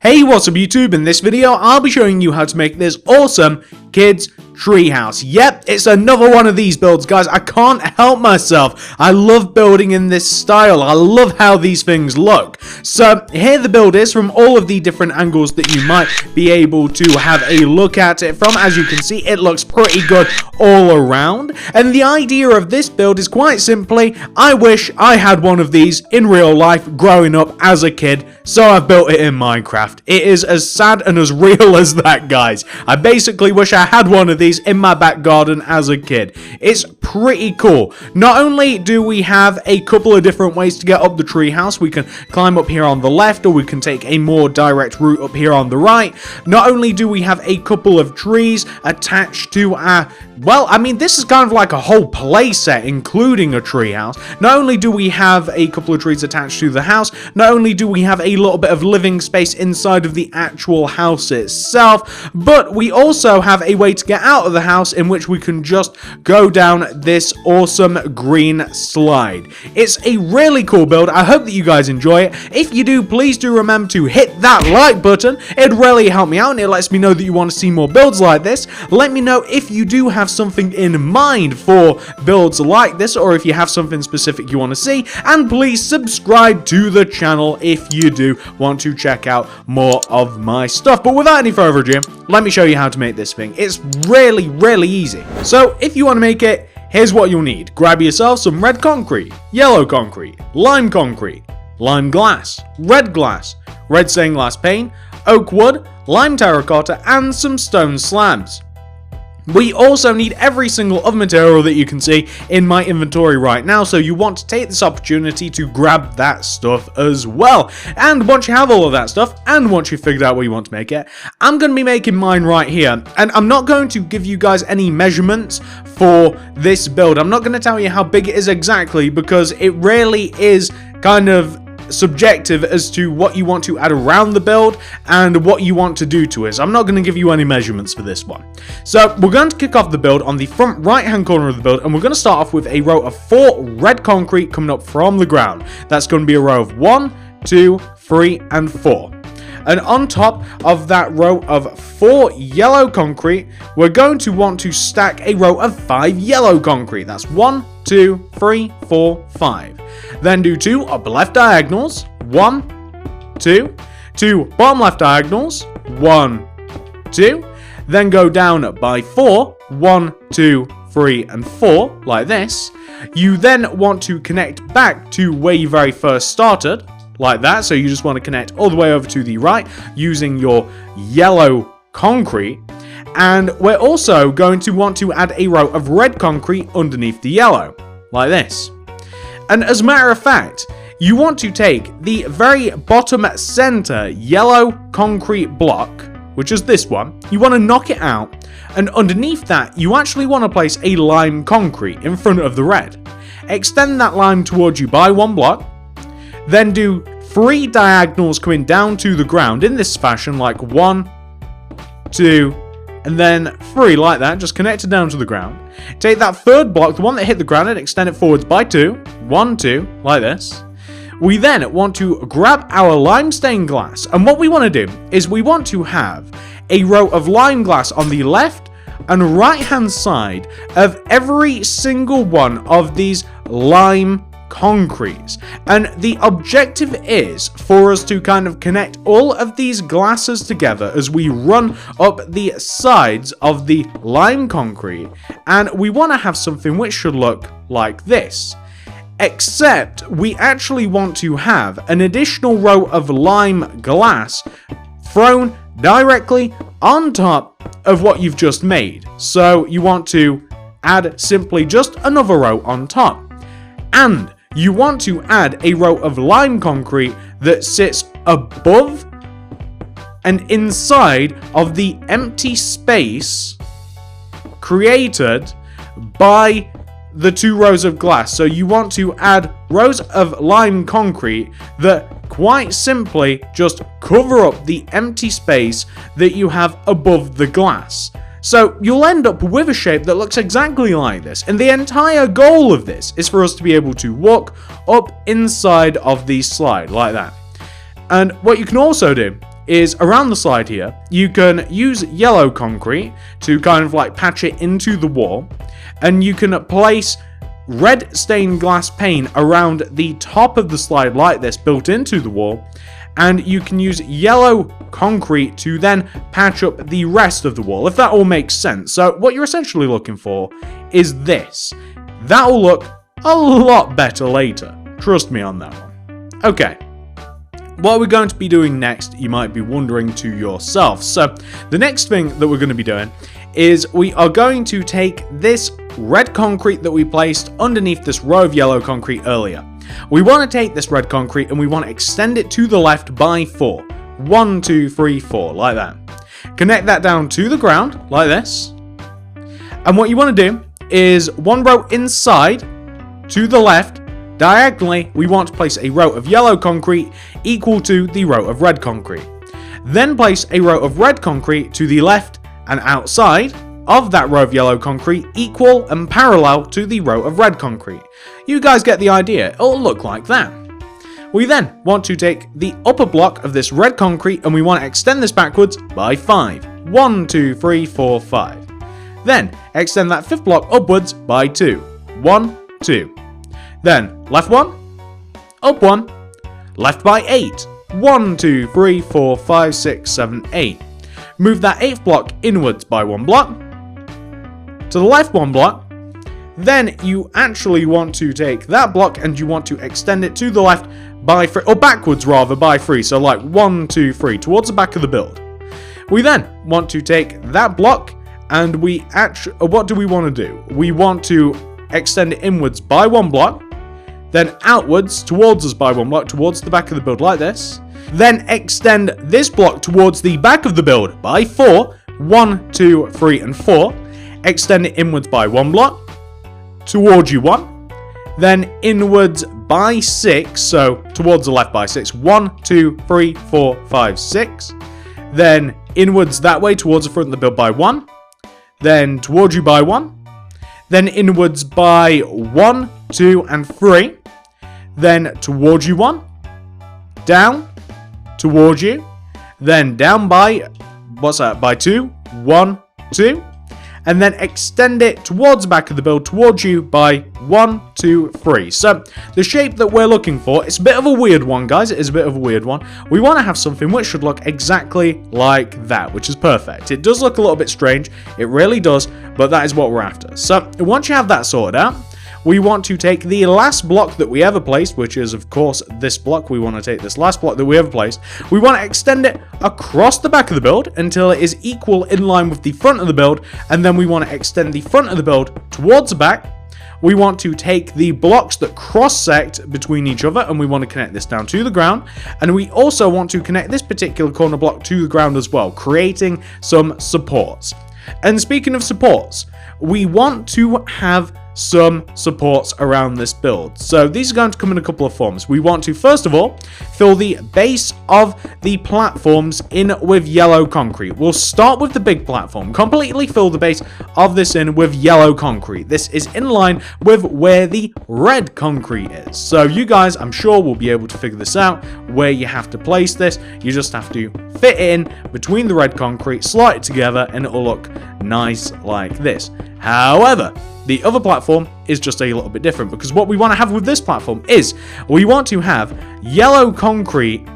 Hey, what's up YouTube? In this video, I'll be showing you how to make this awesome kids treehouse. Yep, it's another one of these builds, guys. I can't help myself. I love building in this style. I love how these things look. So here the build is from all of the different angles that you might be able to have a look at it from. As you can see, it looks pretty good all around. And the idea of this build is quite simply, I wish I had one of these in real life growing up as a kid, so I've built it in Minecraft. It is as sad and as real as that, guys. I basically wish I had one of these in my back garden as a kid. It's pretty cool. Not only do we have a couple of different ways to get up the treehouse, we can climb up here on the left, or we can take a more direct route up here on the right. Not only do we have a couple of trees attached to our, well, I mean, this is kind of like a whole play set, including a treehouse. Not only do we have a couple of trees attached to the house, not only do we have a little bit of living space inside of the actual house itself, but we also have a way to get out of the house in which we can just go down this awesome green slide. It's a really cool build. I hope that you guys enjoy it. If you do, please do remember to hit that like button. It'd really help me out, and it lets me know that you want to see more builds like this. Let me know if you do have something in mind for builds like this, or if you have something specific you want to see, and please subscribe to the channel if you do want to check out more of my stuff. But without any further ado, let me show you how to make this thing. It's really easy. So if you want to make it, here's what you'll need. Grab yourself some red concrete, yellow concrete, lime glass, red stained glass pane, oak wood, lime terracotta, and some stone slabs. We also need every single other material that you can see in my inventory right now, so you want to take this opportunity to grab that stuff as well. And once you have all of that stuff, and once you've figured out what you want to make it, I'm going to be making mine right here. And I'm not going to give you guys any measurements for this build. I'm not going to tell you how big it is exactly, because it really is kind of subjective as to what you want to add around the build and what you want to do to it. So I'm not going to give you any measurements for this one. So we're going to kick off the build on the front right hand corner of the build, and we're going to start off with a row of 4 red concrete coming up from the ground. That's going to be a row of 1, 2, 3, and 4. And on top of that row of 4 yellow concrete, we're going to want to stack a row of 5 yellow concrete. That's 1, 2, 3, 4, 5. Then do 2 upper left diagonals, 1, 2, 2 bottom left diagonals, 1, 2. Then go down by 4, 1, 2, 3, and 4, like this. You then want to connect back to where you very first started, like that. So you just want to connect all the way over to the right using your yellow concrete. And we're also going to want to add a row of red concrete underneath the yellow, like this. And as a matter of fact, you want to take the very bottom center yellow concrete block, which is this one, you want to knock it out, and underneath that, you actually want to place a lime concrete in front of the red. Extend that lime towards you by 1 block, then do 3 diagonals coming down to the ground in this fashion, like 1, 2, and then 3, like that, just connect it down to the ground. Take that 3rd block, the one that hit the ground, and extend it forwards by 2, 1, 2, like this. We then want to grab our lime stained glass, and what we want to do is we want to have a row of lime glass on the left and right hand side of every single one of these lime concretes. And the objective is for us to kind of connect all of these glasses together as we run up the sides of the lime concrete, and we want to have something which should look like this. Except we actually want to have an additional row of lime glass thrown directly on top of what you've just made. So you want to add simply just another row on top. And you want to add a row of lime concrete that sits above and inside of the empty space created by the 2 rows of glass. So you want to add rows of lime concrete that quite simply just cover up the empty space that you have above the glass. So you'll end up with a shape that looks exactly like this, and the entire goal of this is for us to be able to walk up inside of the slide like that. And what you can also do is around the side here, you can use yellow concrete to kind of like patch it into the wall, and you can place red stained glass pane around the top of the slide like this, built into the wall, and you can use yellow concrete to then patch up the rest of the wall, if that all makes sense. So what you're essentially looking for is this. That will look a lot better later. Trust me on that one. Okay. What we're going to be doing next, you might be wondering to yourself. So the next thing that we're going to be doing is we are going to take this red concrete that we placed underneath this row of yellow concrete earlier. We want to take this red concrete and we want to extend it to the left by 4. 1, 2, 3, 4, like that. Connect that down to the ground, like this. And what you want to do is one row inside, to the left, diagonally, we want to place a row of yellow concrete equal to the row of red concrete. Then place a row of red concrete to the left and outside of that row of yellow concrete equal and parallel to the row of red concrete. You guys get the idea, it'll look like that. We then want to take the upper block of this red concrete and we want to extend this backwards by 5. 1, 2, 3, 4, 5. Then extend that fifth block upwards by 2. 1, 2. Then left 1, up 1, left by 8. 1, 2, 3, 4, 5, 6, 7, 8. Move that 8th block inwards by 1 block, to the left 1 block. Then you actually want to take that block and you want to extend it to the left by 3, or backwards rather, by 3. So like 1, 2, 3, towards the back of the build. We then want to take that block and what do we want to do? We want to extend it inwards by 1 block, then outwards towards us by 1 block, towards the back of the build like this. Then extend this block towards the back of the build by 4. 1, 2, 3, and 4. Extend it inwards by 1 block, towards you 1. Then inwards by 6, so towards the left by 6. 1, 2, 3, 4, 5, 6. Then inwards that way towards the front of the build by 1. Then towards you by 1. Then inwards by 1, 2, and 3. Then towards you 1. Down. Towards you, then down by, by 2, 1, 2, and then extend it towards the back of the build, towards you by 1, 2, 3. So the shape that we're looking for, it's a bit of a weird one, guys. It is a bit of a weird one. We want to have something which should look exactly like that, which is perfect. It does look a little bit strange, it really does, but that is what we're after. So once you have that sorted out, we want to take the last block that we ever placed, which is of course this block. We want to take this last block that we ever placed. We want to extend it across the back of the build until it is equal in line with the front of the build, and then we want to extend the front of the build towards the back. We want to take the blocks that cross-sect between each other and we want to connect this down to the ground, and we also want to connect this particular corner block to the ground as well, creating some supports. And speaking of supports, we want to have some supports around this build. So these are going to come in a couple of forms. We want to first of all fill the base of the platforms in with yellow concrete. We'll start with the big platform, completely fill the base of this in with yellow concrete. This is in line with where the red concrete is. So you guys, I'm sure, will be able to figure this out, where you have to place this. You just have to fit it in between the red concrete, slide it together, and it'll look nice like this. However, the other platform is just a little bit different, because what we want to have with this platform is we want to have yellow concrete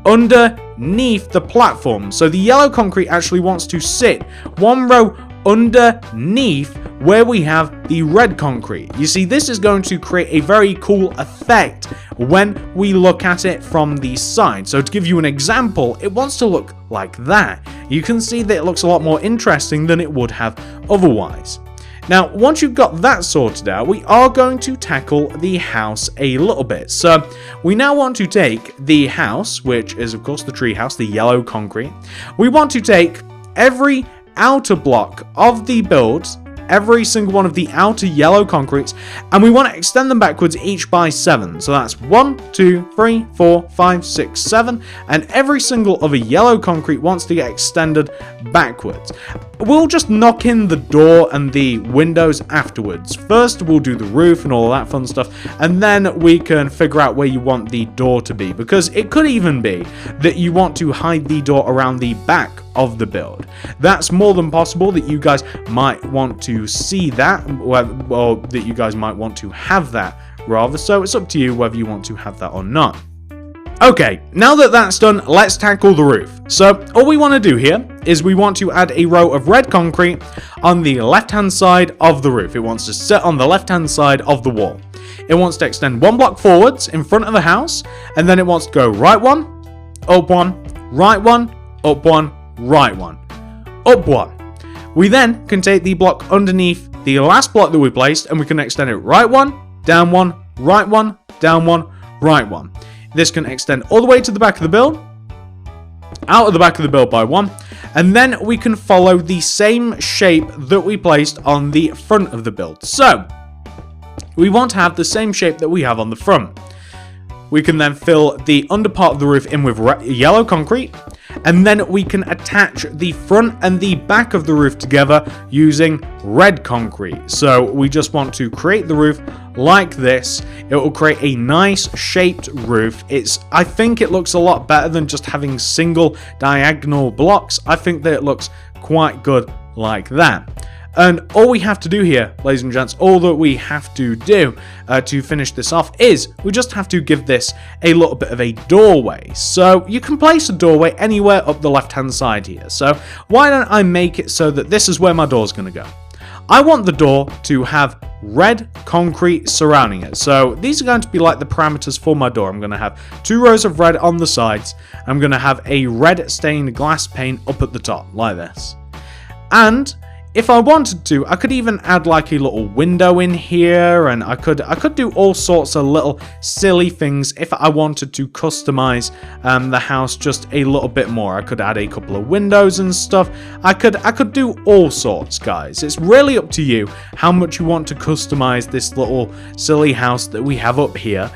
underneath the platform. So the yellow concrete actually wants to sit one row underneath where we have the red concrete. You see, this is going to create a very cool effect when we look at it from the side. So to give you an example, it wants to look like that. You can see that it looks a lot more interesting than it would have otherwise. Now, once you've got that sorted out, we are going to tackle the house a little bit. So we now want to take the house, which is of course the tree house, the yellow concrete. We want to take every outer block of the build, every single one of the outer yellow concretes, and we want to extend them backwards each by 7. So that's 1, 2, 3, 4, 5, 6, 7, and every single other yellow concrete wants to get extended backwards. We'll just knock in the door and the windows afterwards. First, we'll do the roof and all that fun stuff, and then we can figure out where you want the door to be, because it could even be that you want to hide the door around the back of the build. That's more than possible that you guys might want to see that, or that you guys might want to have that rather, so it's up to you whether you want to have that or not. Okay, now that that's done, let's tackle the roof. So all we want to do here is we want to add a row of red concrete on the left hand side of the roof. It wants to sit on the left hand side of the wall. It wants to extend 1 block forwards in front of the house, and then it wants to go right 1, up 1, right 1, up 1, right 1, up 1. We then can take the block underneath the last block that we placed, and we can extend it right 1, down 1, right 1, down 1, right 1. This can extend all the way to the back of the build, out of the back of the build by 1, and then we can follow the same shape that we placed on the front of the build. So we want to have the same shape that we have on the front. We can then fill the under part of the roof in with yellow concrete, and then we can attach the front and the back of the roof together using red concrete. So we just want to create the roof like this. It will create a nice shaped roof. I think it looks a lot better than just having single diagonal blocks. I think that it looks quite good like that. And all we have to do here, ladies and gents, all that we have to do to finish this off is we just have to give this a little bit of a doorway. So you can place a doorway anywhere up the left hand side here. So why don't I make it so that this is where my door is going to go. I want the door to have red concrete surrounding it. So these are going to be like the parameters for my door. I'm going to have 2 rows of red on the sides. I'm going to have a red stained glass pane up at the top like this. And if I wanted to, I could even add like a little window in here, and I could do all sorts of little silly things if I wanted to customize the house just a little bit more. I could add a couple of windows and stuff. I could do all sorts, guys. It's really up to you how much you want to customize this little silly house that we have up here.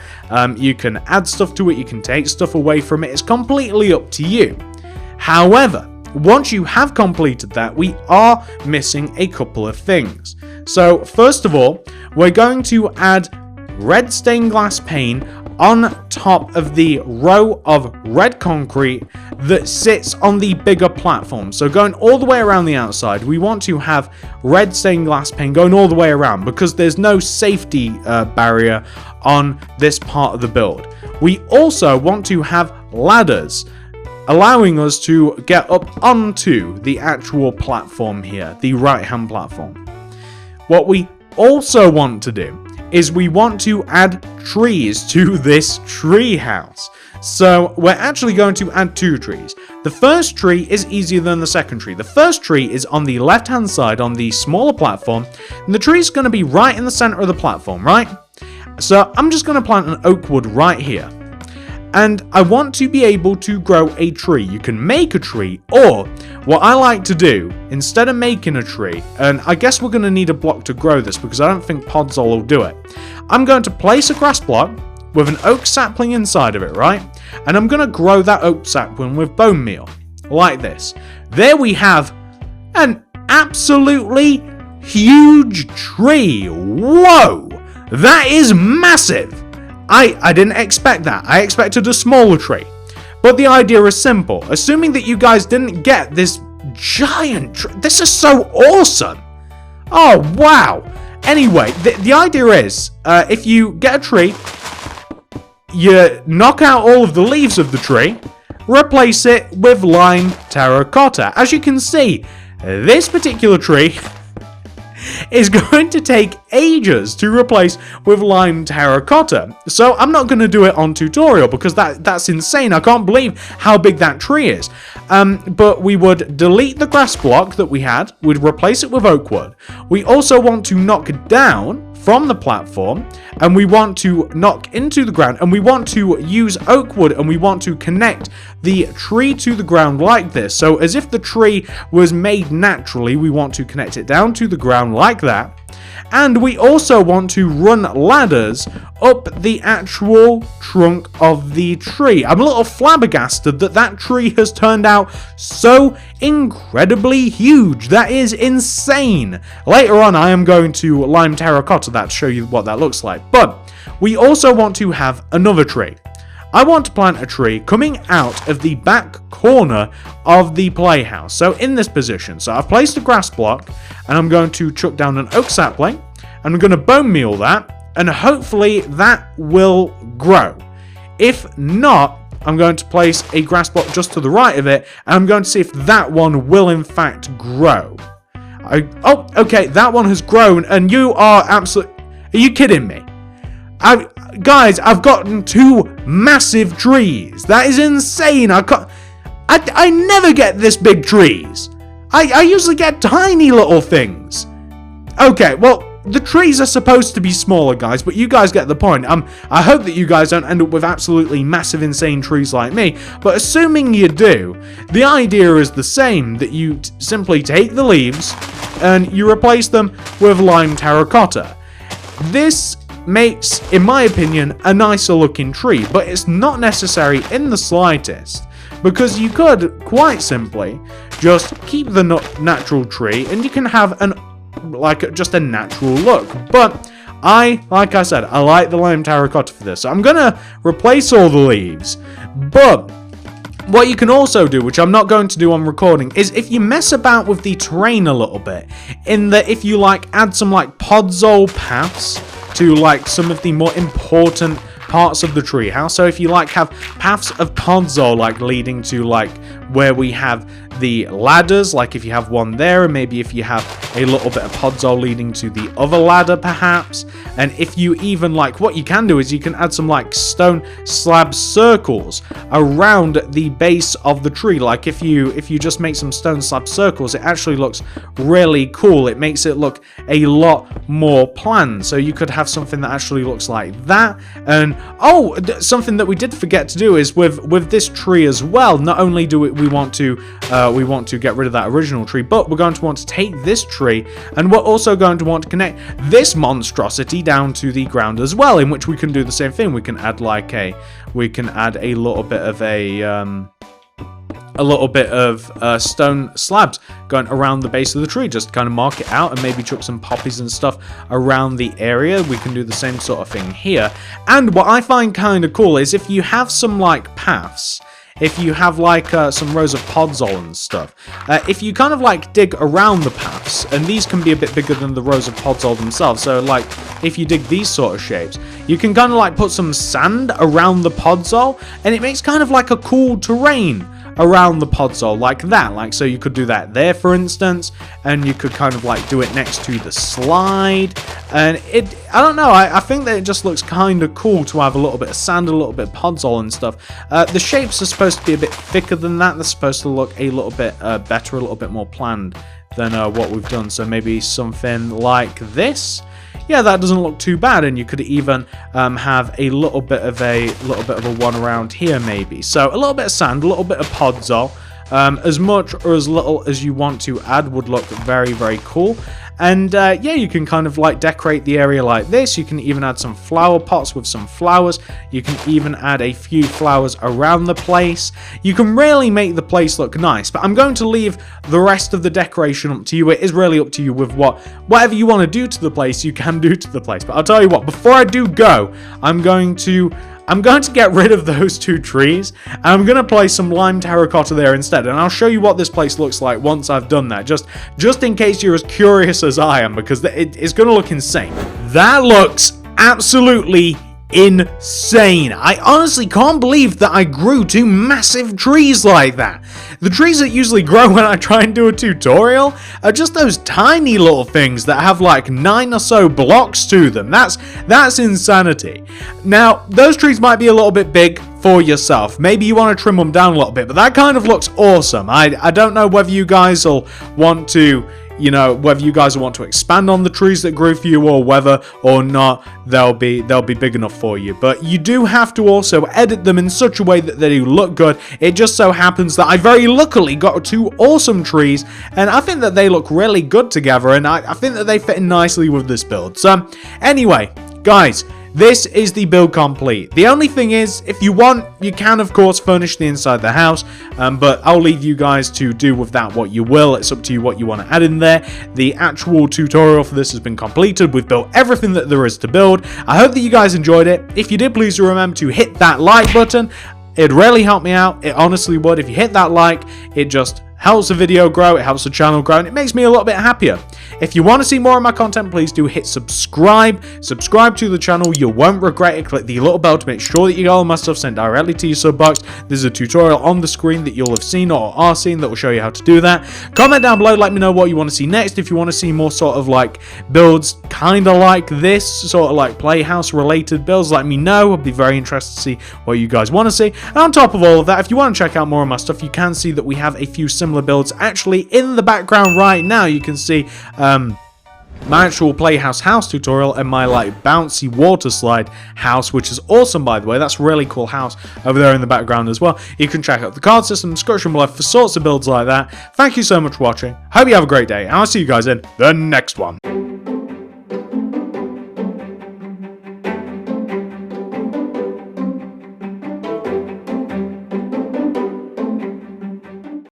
You can add stuff to it, you can take stuff away from it. It's completely up to you. However, once you have completed that, we are missing a couple of things. So first of all, we're going to add red stained glass pane on top of the row of red concrete that sits on the bigger platform. So going all the way around the outside, we want to have red stained glass pane going all the way around because there's no safety barrier on this part of the build. We also want to have ladders allowing us to get up onto the actual platform here, the right-hand platform. What we also want to do is we want to add trees to this tree house. So we're actually going to add 2 trees. The first tree is easier than the second tree. The first tree is on the left-hand side on the smaller platform, and the tree is going to be right in the center of the platform, right? So I'm just going to plant an oak wood right here. And I want to be able to grow a tree. You can make a tree, or what I like to do, instead of making a tree, and I guess we're going to need a block to grow this because I don't think Podzol will do it. I'm going to place a grass block with an oak sapling inside of it, right? And I'm going to grow that oak sapling with bone meal, like this. There we have an absolutely huge tree. Whoa! That is massive! I didn't expect that. I expected a smaller tree. But the idea is simple. Assuming that you guys didn't get this giant tree. This is so awesome. Oh, wow. Anyway, the idea is, if you get a tree, you knock out all of the leaves of the tree, replace it with lime terracotta. As you can see, this particular tree is going to take ages to replace with lime terracotta. So I'm not going to do it on tutorial because that's insane. I can't believe how big that tree is. But we would delete the grass block that we had. We'd replace it with oak wood. We also want to knock down from the platform, and we want to knock into the ground, and we want to use oak wood, and we want to connect the tree to the ground like this. So as if the tree was made naturally, we want to connect it down to the ground like that. And we also want to run ladders up the actual trunk of the tree. I'm a little flabbergasted that that tree has turned out so incredibly huge. That is insane. Later on, I am going to lime terracotta that to show you what that looks like. But we also want to have another tree. I want to plant a tree coming out of the back corner of the playhouse. So in this position. So I've placed a grass block, and I'm going to chuck down an oak sapling, and I'm going to bone meal that, and hopefully that will grow. If not, I'm going to place a grass block just to the right of it, and I'm going to see if that one will in fact grow. Oh, okay, that one has grown, and you are absolutely... Are you kidding me? Guys, I've gotten 2 massive trees. That is insane. I never get this big trees. I usually get tiny little things. Okay, well, the trees are supposed to be smaller, guys, but you guys get the point. I hope that you guys don't end up with absolutely massive, insane trees like me, but assuming you do, the idea is the same, that you simply take the leaves and you replace them with lime terracotta. This makes, in my opinion, a nicer looking tree, but it's not necessary in the slightest, because you could quite simply just keep the natural tree and you can have just a natural look. But like I said, I like the lime terracotta for this, so I'm gonna replace all the leaves. But what you can also do, which I'm not going to do on recording, is if you mess about with the terrain a little bit, in that if you add some podzol paths to some of the more important parts of the treehouse. So if you have paths of podzol leading to where we have the ladders, if you have one there, and maybe if you have a little bit of podzol leading to the other ladder perhaps, and if you even what you can do is you can add some stone slab circles around the base of the tree. If you just make some stone slab circles, it actually looks really cool. It makes it look a lot more planned. So you could have something that actually looks like that. And something that we did forget to do is with this tree as well. Not only do we want to get rid of that original tree, but we're going to want to take this tree, and we're also going to want to connect this monstrosity down to the ground as well, in which we can do the same thing. We can add a little bit of stone slabs going around the base of the tree. Just kind of mark it out and maybe chuck some poppies and stuff around the area. We can do the same sort of thing here. And what I find kind of cool is if you have some paths, if you have some rows of podzol and stuff, if you kind of dig around the paths, and these can be a bit bigger than the rows of podzol themselves, so if you dig these sort of shapes, you can kind of put some sand around the podzol, and it makes kind of a cool terrain around the podzol like that. So you could do that there, for instance, and you could kind of do it next to the slide, and I don't know, I think that it just looks kind of cool to have a little bit of sand, a little bit of podzol and stuff. The shapes are supposed to be a bit thicker than that. They're supposed to look a little bit better, a little bit more planned than what we've done. So maybe something like this. Yeah, that doesn't look too bad, and you could even have a little bit of a one around here maybe. So a little bit of sand, a little bit of podzol, as much or as little as you want to add would look very, very cool. And yeah, you can kind of decorate the area like this. You can even add some flower pots with some flowers. You can even add a few flowers around the place. You can really make the place look nice, but I'm going to leave the rest of the decoration up to you. It is really up to you with whatever you want to do to the place, you can do to the place. But I'll tell you what, before I do go, I'm going to get rid of those 2 trees, and I'm going to place some lime terracotta there instead, and I'll show you what this place looks like once I've done that, just in case you're as curious as I am, because it's going to look insane. That looks absolutely insane. I honestly can't believe that I grew 2 massive trees like that. The trees that usually grow when I try and do a tutorial are just those tiny little things that have 9 or so blocks to them. That's insanity. Now, those trees might be a little bit big for yourself. Maybe you want to trim them down a little bit, but that kind of looks awesome. I don't know whether you guys will want to you know, whether you guys want to expand on the trees that grew for you, or whether or not they'll be big enough for you. But you do have to also edit them in such a way that they do look good. It just so happens that I very luckily got 2 awesome trees, and I think that they look really good together, and I think that they fit in nicely with this build. So anyway, guys, this is the build complete. The only thing is, if you want, you can of course furnish the inside of the house, but I'll leave you guys to do with that what you will. It's up to you what you want to add in there. The actual tutorial for this has been completed. We've built everything that there is to build. I hope that you guys enjoyed it. If you did, please remember to hit that like button. It'd really help me out. It honestly would. If you hit that like, it just helps the video grow, it helps the channel grow, and it makes me a little bit happier. If you want to see more of my content, please do hit subscribe. Subscribe to the channel, you won't regret it. Click the little bell to make sure that you get all my stuff sent directly to your sub box. There's a tutorial on the screen that you'll have seen or are seeing that will show you how to do that. Comment down below, let me know what you want to see next. If you want to see more sort of like builds kind of like this, sort of like Playhouse related builds, let me know. I'd be very interested to see what you guys want to see. And on top of all of that, if you want to check out more of my stuff, you can see that we have a few similar builds actually in the background right now. You can see my actual Playhouse house tutorial and my like bouncy water slide house, which is awesome, by the way. That's a really cool house over there in the background as well. You can check out the card system description below for sorts of builds like that. Thank you so much for watching. Hope you have a great day, and I'll see you guys in the next one.